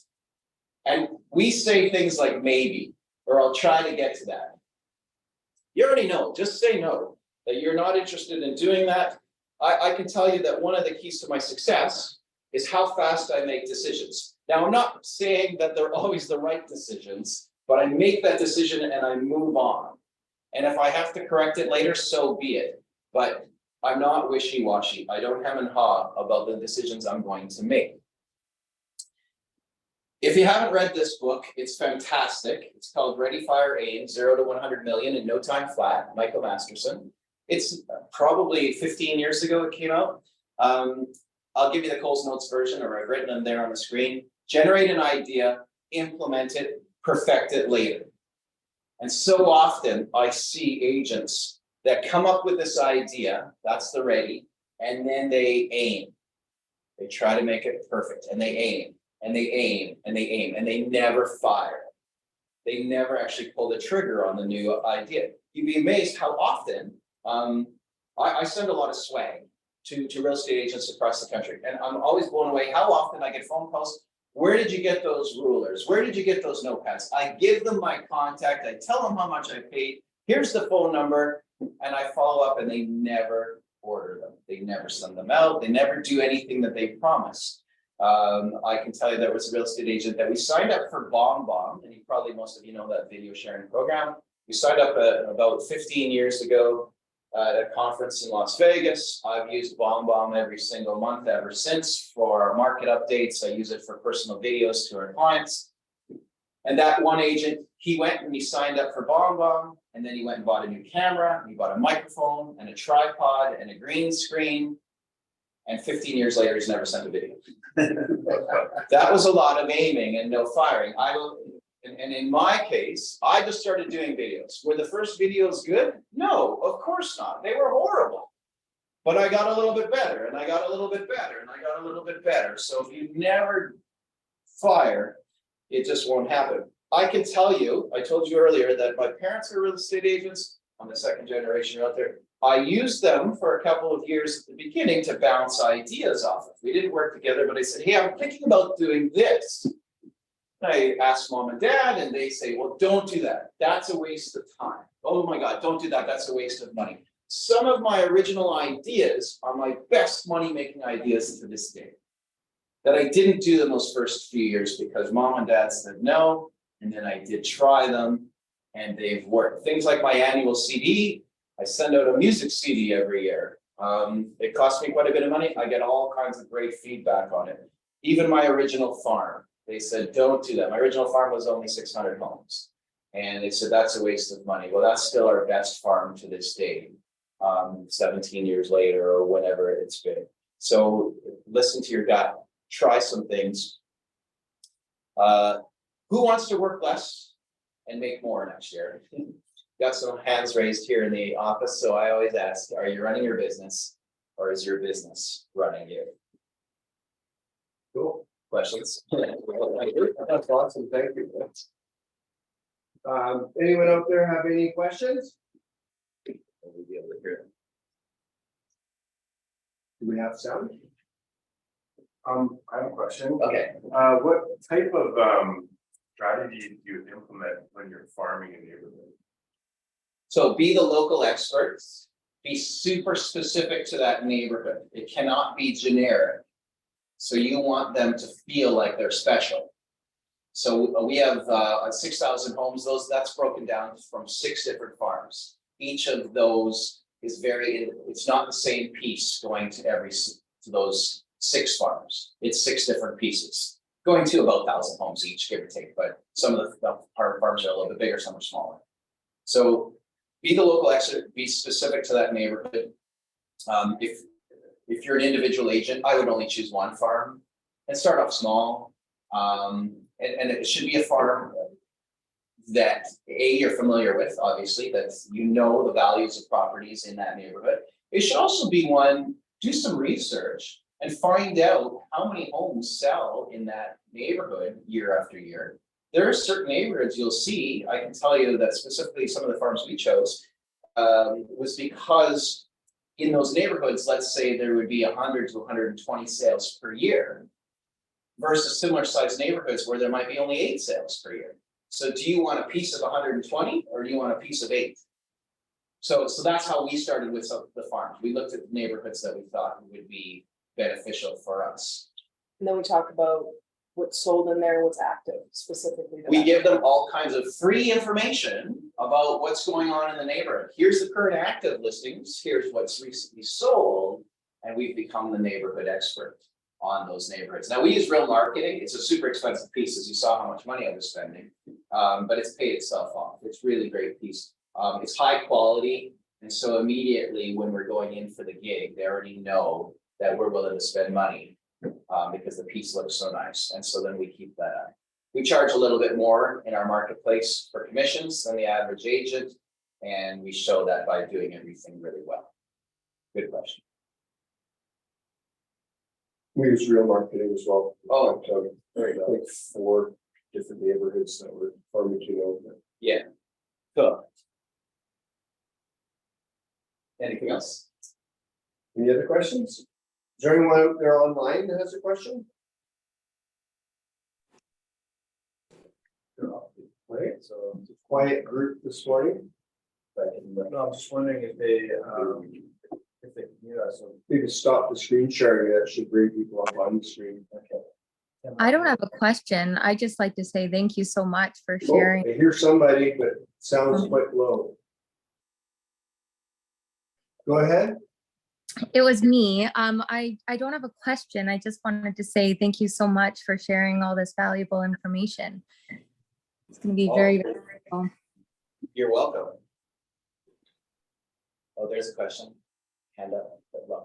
And we say things like maybe, or I'll try to get to that. You already know, just say no, that you're not interested in doing that. I can tell you that one of the keys to my success is how fast I make decisions. Now, I'm not saying that they're always the right decisions, but I make that decision and I move on. And if I have to correct it later, so be it. But I'm not wishy-washy. I don't hem and haw about the decisions I'm going to make. If you haven't read this book, it's fantastic. It's called Ready, Fire, Aim, 0 to 100 million in no time flat, Michael Masterson. It's probably 15 years ago it came out. I'll give you the Coles Notes version, or I've written them there on the screen. Generate an idea, implement it, perfect it later. And so often I see agents that come up with this idea, that's the ready, and then they aim. They try to make it perfect, and they aim. And they aim, and they aim, and they never fire. They never actually pull the trigger on the new idea. You'd be amazed how often I send a lot of swag to real estate agents across the country. And I'm always blown away how often I get phone calls. Where did you get those rulers? Where did you get those notepads? I give them my contact. I tell them how much I paid. Here's the phone number. And I follow up, and they never order them. They never send them out. They never do anything that they promised. I can tell you there was a real estate agent that we signed up for BombBomb, and probably most of you know that video sharing program. We signed up about 15 years ago at a conference in Las Vegas. I've used BombBomb every single month ever since for our market updates. I use it for personal videos to our clients. And that one agent, he went and he signed up for BombBomb, and then he went and bought a new camera, and he bought a microphone and a tripod and a green screen. And 15 years later, he's never sent a video. That was a lot of aiming and no firing. And in my case, I just started doing videos. Were the first videos good? No, of course not. They were horrible. But I got a little bit better, and I got a little bit better, and I got a little bit better. So if you never fire, it just won't happen. I can tell you, I told you earlier that my parents are real estate agents. I'm the second generation out there. I used them for a couple of years at the beginning to bounce ideas off of. We didn't work together, but I said, hey, I'm thinking about doing this. I ask mom and dad and they say, well, don't do that. That's a waste of time. Oh my God, don't do that. That's a waste of money. Some of my original ideas are my best money-making ideas to this day. That I didn't do them those first few years because mom and dad said no, and then I did try them and they've worked. Things like my annual CD, I send out a music CD every year. It costs me quite a bit of money. I get all kinds of great feedback on it. Even my original farm, they said, don't do that. My original farm was only 600 homes. And they said, that's a waste of money. Well, that's still our best farm to this day, 17 years later or whatever it's been. So listen to your gut, try some things. Who wants to work less and make more next year? Got some hands raised here in the office, so I always ask, are you running your business or is your business running you? Cool. Questions? That's awesome, thank you. Anyone out there have any questions? We'll be able to hear them. Do we have sound? I have a question. Okay, What type of strategy do you implement when you're farming a neighborhood? so be the local experts, be super specific to that neighborhood. It cannot be generic. So you want them to feel like they're special. So we have 6,000 homes, that's broken down from 6 different farms. Each of those is it's not the same piece going to to those 6 farms. It's 6 different pieces, going to about 1,000 homes each, give or take, but some of the farms are a little bit bigger, some are smaller. So be the local expert, be specific to that neighborhood. If you're an individual agent, I would only choose 1 farm and start off small. And it should be a farm that you're familiar with, obviously, that you know the values of properties in that neighborhood. It should also be one, do some research and find out how many homes sell in that neighborhood year after year. There are certain neighborhoods you'll see, I can tell you that specifically some of the farms we chose was because in those neighborhoods, let's say there would be 100 to 120 sales per year versus similar sized neighborhoods where there might be only 8 sales per year. So do you want a piece of 120 or do you want a piece of 8? So that's how we started with some of the farms. We looked at neighborhoods that we thought would be beneficial for us. And then we talk about what's sold in there, and what's active specifically. to We that. give them all kinds of free information about what's going on in the neighborhood. Here's the current active listings, here's what's recently sold, and we've become the neighborhood expert on those neighborhoods. Now we use real marketing. It's a super expensive piece, as you saw how much money I was spending, but it's paid itself off. It's really great piece. It's high quality, and so immediately when we're going in for the gig, they already know that we're willing to spend money because the piece looks so nice, and so then we keep that up. We charge a little bit more in our marketplace for commissions than the average agent, and we show that by doing everything really well. Good question. We use real marketing as well. Oh, I think 4 different neighborhoods that were farming to know. yeah. Cool. Anything else? Any other questions? Is there anyone out there online that has a question? Right, so it's a quiet group this morning. No, I'm just wondering if they so We can stop the screen sharing. That should bring people up on the screen. can I don't have a question. I just like to say thank you so much for sharing. I hear somebody, but it sounds quite low. Go ahead. It was me. I don't have a question. I just wanted to say thank you so much for sharing all this valuable information. It's going to be very valuable. You're welcome. Oh, there's a question. Hand up,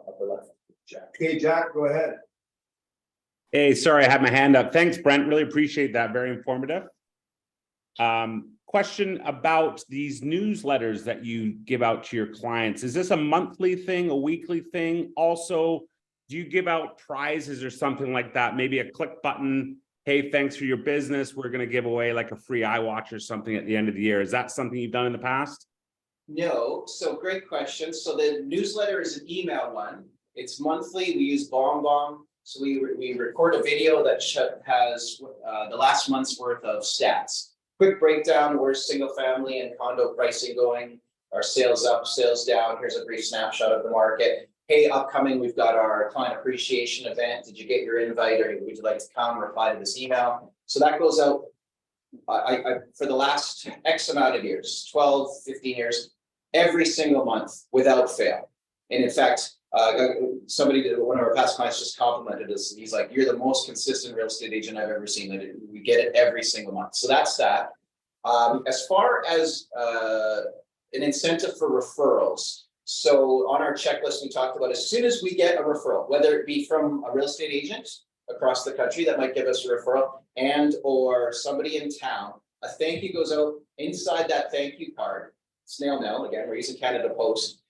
upper left. Jack. Okay, Jack, go ahead. Hey, sorry, I had my hand up. Thanks, Brent. Really appreciate that. Very informative. Question about these newsletters that you give out to your clients. Is this a monthly thing, a weekly thing? Also, do you give out prizes or something like that? Maybe a click button. Hey, thanks for your business. We're going to give away like a free iWatch or something at the end of the year. Is that something you've done in the past? No, so great question. So the newsletter is an email one. It's monthly. We use BombBomb. So we record a video that has the last month's worth of stats. Quick breakdown, where's single family and condo pricing going? Are sales up, sales down? Here's a brief snapshot of the market. Hey, upcoming, we've got our client appreciation event. Did you get your invite, or would you like to come? Reply to this email. So that goes out for the last X amount of years, 12, 15 years, every single month without fail. And in fact, one of our past clients just complimented us. He's like, "You're the most consistent real estate agent I've ever seen. We get it every single month." So that's that. As far as an incentive for referrals. So on our checklist, we talked about as soon as we get a referral, whether it be from a real estate agent across the country that might give us a referral, and or somebody in town, a thank you goes out. Inside that thank you card, snail mail, again, we're using Canada Post,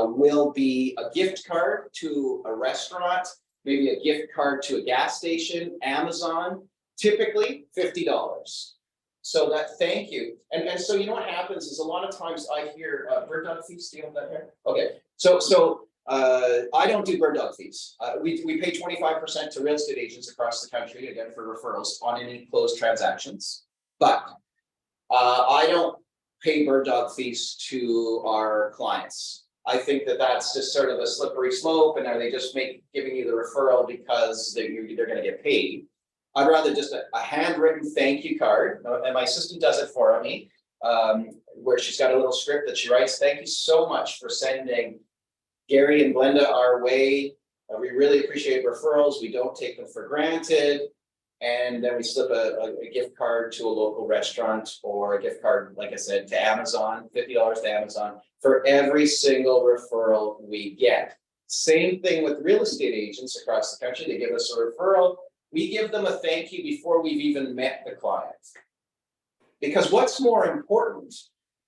will be a gift card to a restaurant, maybe a gift card to a gas station, Amazon, typically $50. So that thank you. And so you know what happens is a lot of times I hear bird dog fees. Do you have that here? Okay. So I don't do bird dog fees. We pay 25% to real estate agents across the country, again, for referrals on any closed transactions. But I don't pay bird dog fees to our clients. I think that that's just sort of a slippery slope, and are they just giving you the referral because they're going to get paid? I'd rather just a handwritten thank you card, and my assistant does it for me, where she's got a little script that she writes. Thank you so much for sending Gary and Glenda our way. We really appreciate referrals. We don't take them for granted. And then we slip a gift card to a local restaurant, or a gift card, like I said, to Amazon, $50 to Amazon for every single referral we get. Same thing with real estate agents across the country. They give us a referral. We give them a thank you before we've even met the client. Because what's more important,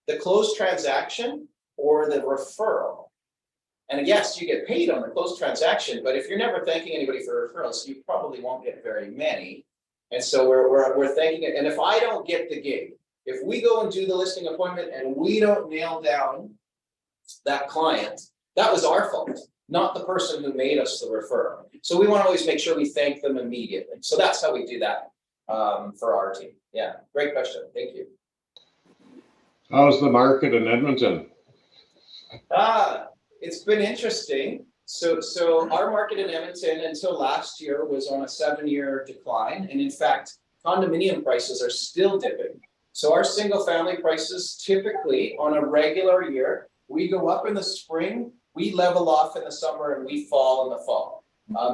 the closed transaction or the referral? And yes, you get paid on the closed transaction, but if you're never thanking anybody for referrals, you probably won't get very many. And so we're thanking it. And if I don't get the gig, if we go and do the listing appointment and we don't nail down that client, that was our fault, not the person who made us the referral. So we want to always make sure we thank them immediately. So that's how we do that for our team. Yeah, great question. Thank you. How's the market in Edmonton? It's been interesting. So our market in Edmonton until last year was on a 7-year decline. And in fact, condominium prices are still dipping. So our single family prices typically on a regular year, we go up in the spring, we level off in the summer, and we fall in the fall.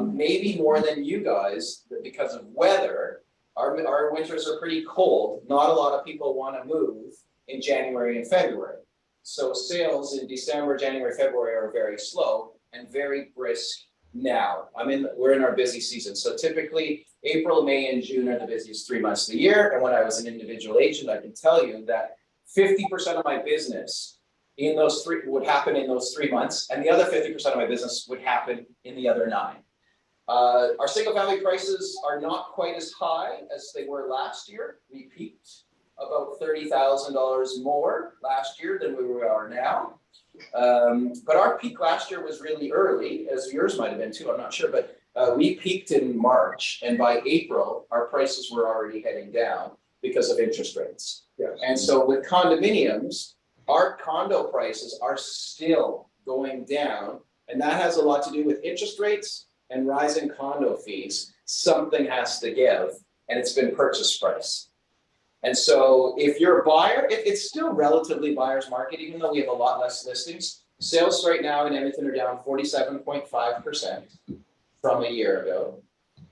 Maybe more than you guys, because of weather. Our winters are pretty cold. Not a lot of people want to move in January and February. So sales in December, January, February are very slow and very brisk now. We're in our busy season. So typically April, May, and June are the busiest 3 months of the year. And when I was an individual agent, I can tell you that 50% of my business in those three would happen in those 3 months, and the other 50% of my business would happen in the other 9. Our single family prices are not quite as high as they were last year. We peaked about $30,000 more last year than we are now. But our peak last year was really early, as yours might have been too, I'm not sure, but we peaked in March, and by April, our prices were already heading down because of interest rates. Yes. And so with condominiums, our condo prices are still going down, and that has a lot to do with interest rates and rising condo fees. Something has to give, and it's been purchase price. And so if you're a buyer, it's still relatively buyer's market, even though we have a lot less listings. Sales right now in Edmonton are down 47.5% from a year ago.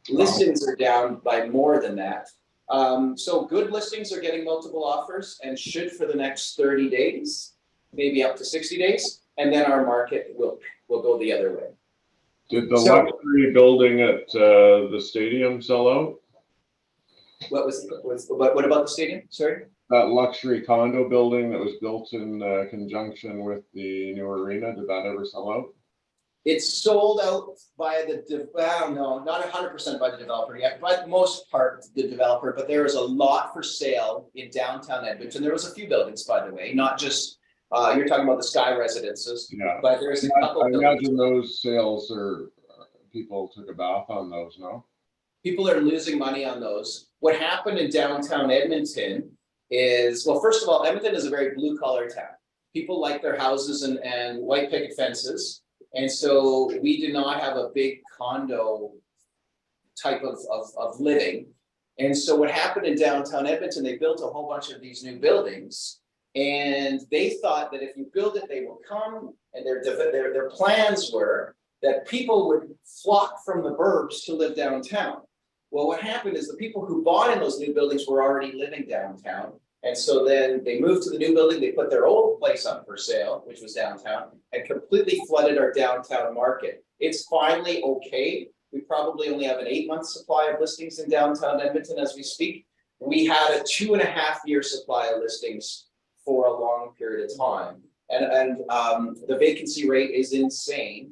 Listings are down by more than that. So good listings are getting multiple offers and should for the next 30 days, maybe up to 60 days. And then our market will go the other way. Did the luxury building at the stadium sell out? What about the stadium? Sorry? That luxury condo building that was built in conjunction with the new arena, did that ever sell out? It's sold out by no, not 100% by the developer yet, but most part the developer. But there is a lot for sale in downtown Edmonton. There was a few buildings, by the way, not just you're talking about the Sky residences. Yeah, but there's a couple. I imagine those sales are people took a bath on those, no? People are losing money on those. What happened in downtown Edmonton is, well, first of all, Edmonton is a very blue collar town. People like their houses and white picket fences. And so we do not have a big condo type of living. And so what happened in downtown Edmonton, they built a whole bunch of these new buildings. And they thought that if you build it, they will come, and their plans were that people would flock from the burbs to live downtown. Well, what happened is the people who bought in those new buildings were already living downtown. And so then they moved to the new building, they put their old place up for sale, which was downtown, and completely flooded our downtown market. It's finally okay. We probably only have an 8-month supply of listings in downtown Edmonton as we speak. We had a 2.5-year supply of listings for a long period of time. And the vacancy rate is insane.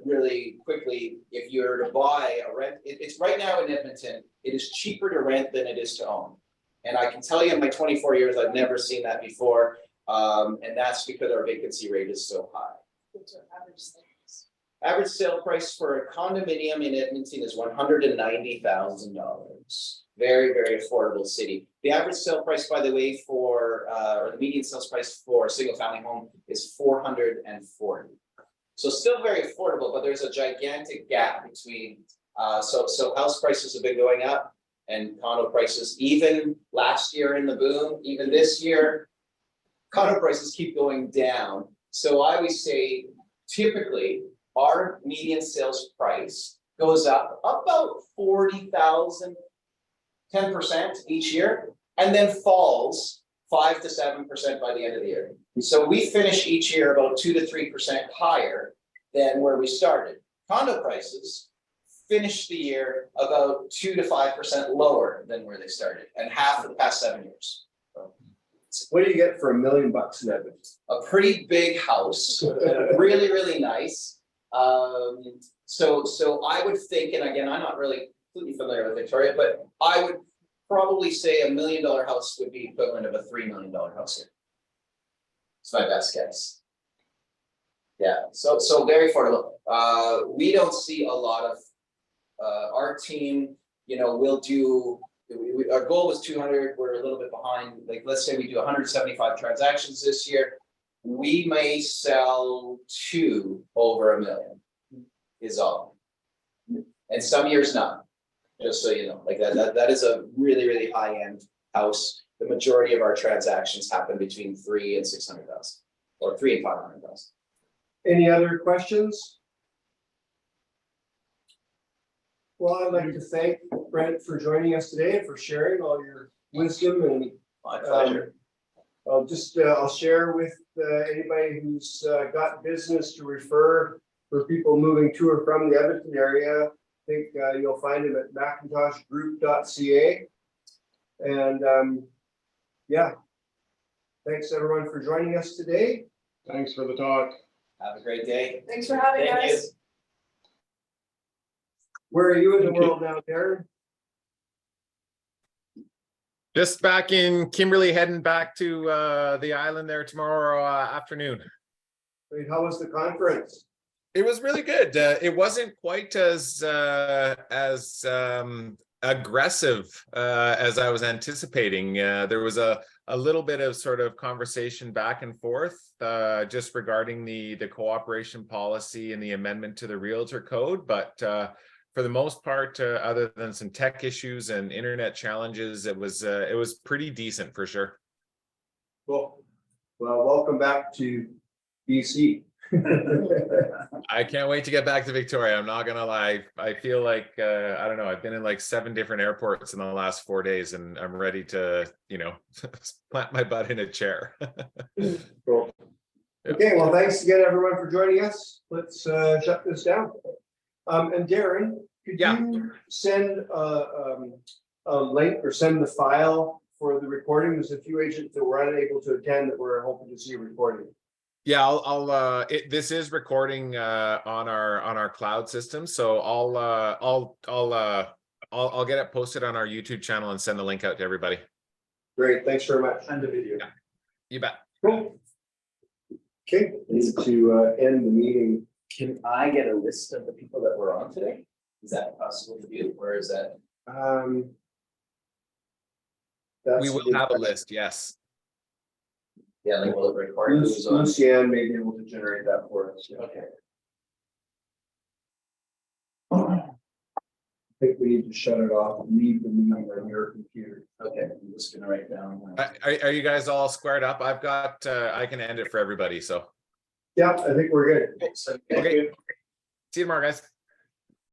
Really quickly, if you were to buy a rent, it's right now in Edmonton, it is cheaper to rent than it is to own. And I can tell you in my 24 years, I've never seen that before. And that's because our vacancy rate is so high. What's our average sales? Average sale price for a condominium in Edmonton is $190,000. Very, very affordable city. The average sale price, by the way, or the median sales price for a single family home is $440,000. So still very affordable, but there's a gigantic gap between, so house prices have been going up and condo prices, even last year in the boom, even this year, condo prices keep going down. So I always say, typically, our median sales price goes up about 40,000, 10% each year, and then falls 5 to 7% by the end of the year. So we finish each year about 2 to 3% higher than where we started. Condo prices finish the year about 2 to 5% lower than where they started, and half for the past 7 years. What do you get for $1 million in Edmonton? A pretty big house, really, really nice. So I would think, and again, I'm not really completely familiar with Victoria, but I would probably say $1 million house would be equivalent of a $3 million house here. It's my best guess. Yeah, so very affordable. We don't see a lot of, our team, will do, our goal was 200, we're a little bit behind. Like, let's say we do 175 transactions this year. We may sell 2 over $1 million is all. And some years not, just so you know, like that is a really, really high-end house. The majority of our transactions happen between 3 and 600,000, or 3 and 500,000. Any other questions? Well, I'd like to thank Brent for joining us today and for sharing all your wisdom and My pleasure. I'll share with anybody who's got business to refer for people moving to or from the Edmonton area. I think you'll find him at macintoshgroup.ca. And yeah, thanks everyone for joining us today. Thanks for the talk. Have a great day. Thanks for having Thank you. us. Where are you in the Thank you. world now, Darren? Just back in Kimberley, heading back to the island there tomorrow afternoon. Wait, how was the conference? It was really good. It wasn't quite as aggressive as I was anticipating. There was a little bit of sort of conversation back and forth just regarding the cooperation policy and the amendment to the Realtor Code, but for the most part, other than some tech issues and internet challenges, it was pretty decent for sure. Cool. Well, welcome back to BC. I can't wait to get back to Victoria. I'm not gonna lie. I feel like I don't know. I've been in like 7 different airports in the last 4 days, and I'm ready to, plant my butt in a chair. Cool. Okay, well, thanks again, everyone, for joining us. Let's shut this down. And Darren, could you send a link or send the file for the recording? There's a few agents that were unable to attend that we're hoping to see a recording. Yeah, this is recording on our cloud system, so I'll get it posted on our YouTube channel and send the link out to everybody. Great, thanks very much. And the video. You bet. Cool. Okay, need to end the meeting Can I get a list of the people that were on today? Is that possible to do, or is that? That's We a will good have a question. list, yes. Yeah, like will it record who's on? Lucianne may be able to generate that for us. Yeah. Okay. I think we need to shut it off and leave the meeting on your computer. Okay, I'm just gonna write down. Are you guys all squared up? I've got, I can end it for everybody, so. Yeah, I think we're good. Okay. Okay. See you tomorrow, guys.